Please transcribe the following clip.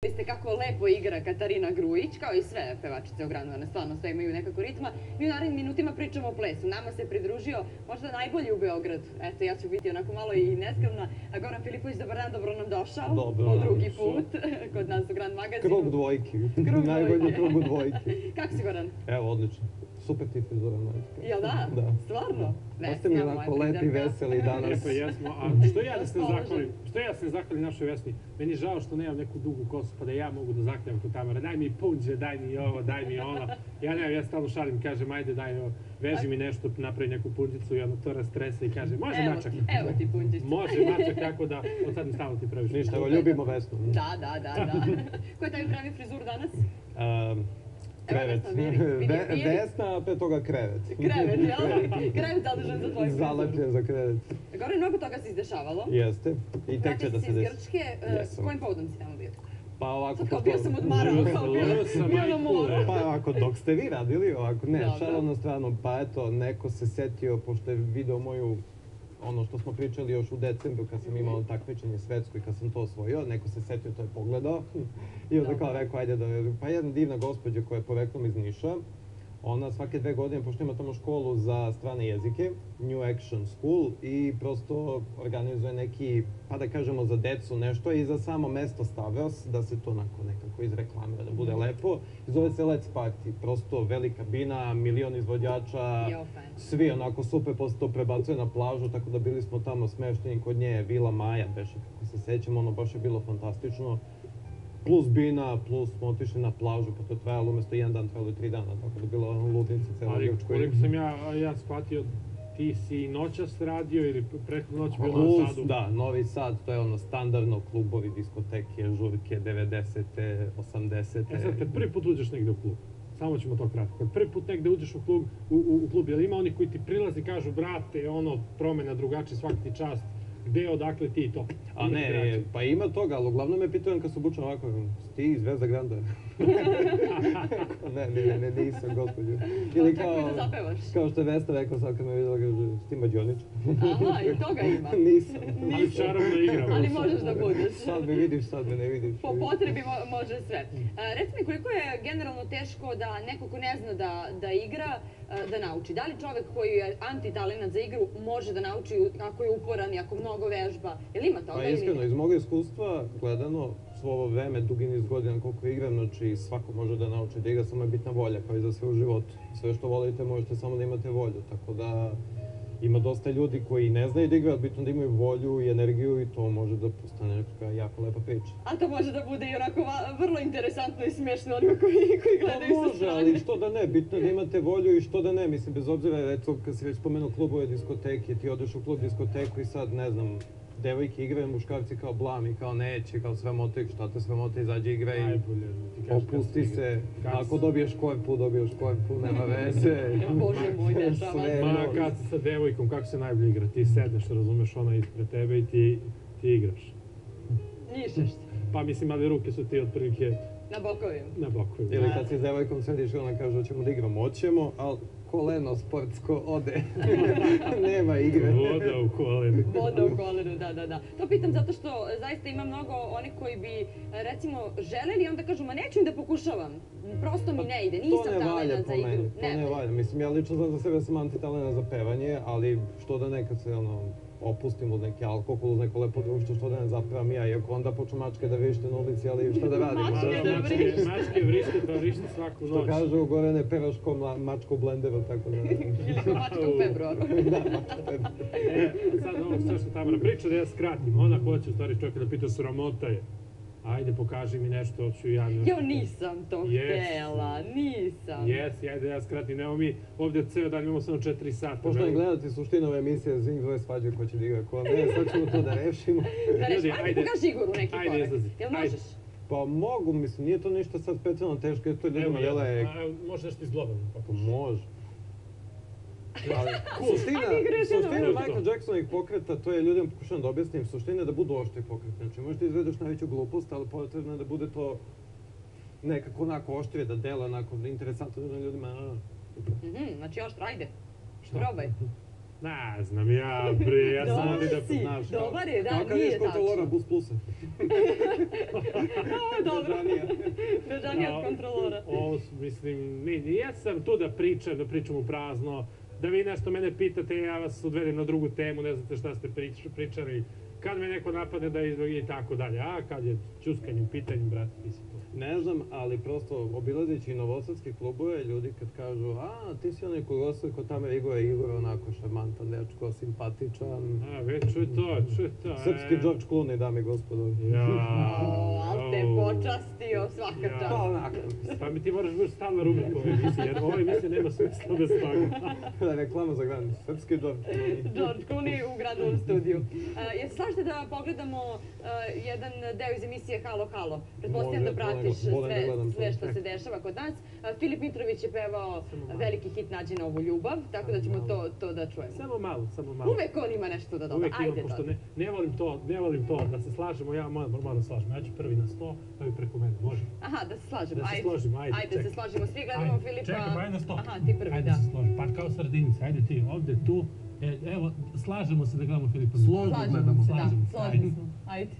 Vidite kako lepo igra Katarina Grujić, kao i sve pevačice u Granu, one stvarno sve imaju nekako ritma. Mi u narednim minutima pričamo o plesu. Nama se pridružio možda najbolji u Beogradu. Eto, ja ću biti onako malo i neskromna. Goran Filipović, dobar dan, dobro nam došao. Dobro. Po drugi put kod nas u Grand magazinu. Krug dvojki. Najbolji krug u dvojki. Kako si, Goran? Evo, odlično. Super ti frizura, majka. Jel da? Da. Stvarno? Oste mi onako lepi, veseli danas. Lepo jesmo, a što ja da se zahvalim? Što ja se zahvalim našoj Vesni? Meni je žao što nemam neku dugu kosu, pa da ja mogu da zakljam kod Tamara. Daj mi punđe, daj mi ovo, daj mi ono. Ja nemam, ja stalno šalim, kažem, ajde daj ovo, veži mi nešto, napravi neku punđicu i ono to rastrese i kaže, može mačak. Evo ti punđicu. Može mačak, tako da, od sad mi stalno ti praviš. Ništa, evo, ljubimo Vesnu. Da. Ko je tebi pravi frizuru danas? Krevet. Vesna, a pre toga krevet. Krevet, jel? Krevet zadužen za tvoj frizur. Zalepljen za krevet. Gore, mnogo toga se izdešavalo. Jeste. I tek će da se desi. desi. Vratite se iz Grčke. S kojim povodom si tamo bio? Pa ovako... Kao bio sam odmarao, kao bio na moru. Pa ovako, dok ste vi radili, ovako, ne, šalo na stranu, pa eto, neko se setio, pošto je video moju, ono što smo pričali još u decembru, kad sam imao takmičenje svetsko i kad sam to osvojio, neko se setio, to je pogledao i onda kao rekao, ajde da... Pa jedna divna gospođa koja je poreklom iz Niša, ona svake 2 godine, pošto ima tamo školu za strane jezike, New Action School, i prosto organizuje neki, pa da kažemo za decu nešto, i za samo mesto Stavros, da se to onako nekako izreklamira, da bude lepo. Zove se Let's Party, prosto velika bina, milion izvođača, svi onako super, posle to prebacuje na plažu, tako da bili smo tamo smešteni kod nje, Vila Maja, beše kako se sećam, ono baš je bilo fantastično. Plus bina, plus smo otišli na plažu, pa to je trajalo umjesto 1 dan, trajalo 3 dana, tako da je bilo ludnica cijela Grčkoj. Ali koliko sam ja shvatio, ti si noćas radio ili prethodnu noć bio na Sadu? Da, Novi Sad, to je ono standardno, klubovi, diskoteke, žurke, 90-te, 80-te. E sad, kad prvi put uđeš negde u klub, samo ćemo to kratko, kad prvi put negde uđeš u klub, jel ima oni koji ti prilazi i kažu, brate, ono, promena drugačiji, svaki ti čast, gde, odakle ti to? A ne, pa ima toga, ali uglavnom me pitaju kad se obučem ovako, ti Zvezda Granda? Ne, nisam, gospođo. Ili kao što je Vesna rekla sad kad me vidjela, kaže, ti mađonič? Aha, i toga ima. Nisam. Ali čarovna igra. Ali možeš da budeš. Sad me vidiš, sad me ne vidiš. Po potrebi može sve. Reci mi, koliko je generalno teško da neko ko ne zna da igra, da nauči? Da li čovek koji je antitalenat za igru može da nauči ako je uporan i ako mnogo vežba? Je li ima toga? Pa iskreno, iz moga iskustva gledano, svo ovo vreme, dugi niz godina koliko igram, znači svako može da nauči da igra, samo je bitna volja, kao i za sve u životu. Sve što volite možete samo da imate volju, tako da ima dosta ljudi koji ne znaju da igraju, ali bitno da imaju volju i energiju i to može da postane neka jako lepa priča. A to može da bude i onako vrlo interesantno i smiješno onima koji gledaju sa strane. Može, ali što da ne, bitno je da imate volju i što da ne, mislim, bez obzira, recimo, kad si već spomenuo klubove, diskoteke, ti odeš u klub, diskoteku i sad, ne znam, devojke igraju, muškarci kao blam i kao neće, kao sramote, šta te sramote, izađe igraj, opusti se, ako dobiješ korpu, nema veze. Bože moj, dešava. Ma kad si sa devojkom, kako se najbolje igra? Ti sedneš, razumeš, ona ispred tebe i ti igraš. Nišeš se. Pa mislim, ali ruke su ti otprilike... Na bokovima. Ili kad si s devojkom sediš i ona kaže, hoćemo da igramo, hoćemo, ali koleno sportsko ode. Nema igre. Voda u kolenu. Voda u kolenu, da. To pitam zato što zaista ima mnogo onih koji bi, recimo, želeli i onda kažu, ma neću im da pokušavam. Prosto mi ne ide, nisam talenat za igru. To ne valja. Mislim, ja lično znam za sebe sam antitalenat za pevanje, ali što da nekad se, opustim uz neki alkohol, uz neko lepo društvo, što da ne zapevam ja, iako onda počnu mačke da vrište na ulici, ali šta da radim? Mačke vrište, pa vrište svaku noć. Što kažu, gore ne pevaš ko mačka u blenderu, tako da... Ili ko mačka u februaru. Da, mačka u februaru. Sad ovo sve što Tamara priča, da ja skratim. Ona hoće u stvari čovjeka da pita, sramota je. Ajde, pokaži mi nešto, hoću ja... Jo, nisam to htjela, nisam. Jesi, ajde, ja skratim. Evo mi ovdje ceo dan imamo samo 4 sata. Pošto ne gledati suštinu ove emisije, Zing dvoje svađe ko će da igra ko ne, sad ćemo to da rešimo. Ajde, pokaži Igoru neki korak. Ajde, izlazi. Jel možeš? Pa mogu, mislim, nije to ništa sad specijalno teško, jer to ljudima dele... Može nešto izglodan. Može. Suština Michael Jacksonovih pokreta, to je ljudima pokušavam da objasnim, suština je da budu oštri pokreti. Znači, možete izvedeš najveću glupost, ali potrebno je da bude to nekako onako oštrije, da dela onako interesantno ljudima. Znači, oštro, ajde, probaj. Ne znam, ja bre, ja sam ovdje da... Dobar si, znaš, dobar je, da, kao kad nije ješ kontrolora tačno. Bus Plusa. Dobro, Bežanija. bežanija od kontrolora. Mislim, ja sam tu da pričam u prazno, da vi nešto mene pitate, ja vas odvedem na drugu temu, ne znate šta ste pričali, kad me neko napadne da izbog i tako dalje, a kad je čuskanje u pitanju, brate, ti si to. Ne znam, ali prosto obilazeći novosadske klubove, ljudi kad kažu, a ti si onaj kogosar ko tamo Igor onako šarmantan dečko, simpatičan. A, već čuj to. Srpski George Clooney, dame i gospodo. Ali te počastio svaka čast. Pa onako. Pa mi ti moraš biti stalna rubrika ove emisije, jer ova emisija nema smisla bez toga. Reklama za granicu. Srpski George Clooney. George Clooney u gradovom studiju. Jel se slažete da pogledamo jedan deo iz emisije Halo Halo? Pretpostavljam da pratiš sve što se dešava kod nas. Filip Mitrović je pevao veliki hit Nađi novu ljubav, tako da ćemo to da čujemo. Samo malo. Uvek on ima nešto da doda. Uvek Ajde imam, pošto da. ne volim to da se slažemo, ja moram da slažem. Ja ću prvi na 100, a vi preko mene, može? Aha, da se slažemo. Da se složimo, ajde, Ajde, čekaj. se slažemo. Svi gledamo Ajde, Filipa. čekaj, pa ajde na 100. Aha, ti prvi, Ajde da. se složi, pa kao sardinice, ajde ti, ovde, tu. Evo, slažemo se da gledamo Filipa. Slažemo se, da. Slažemo se, Složni ajde. smo. Ajde.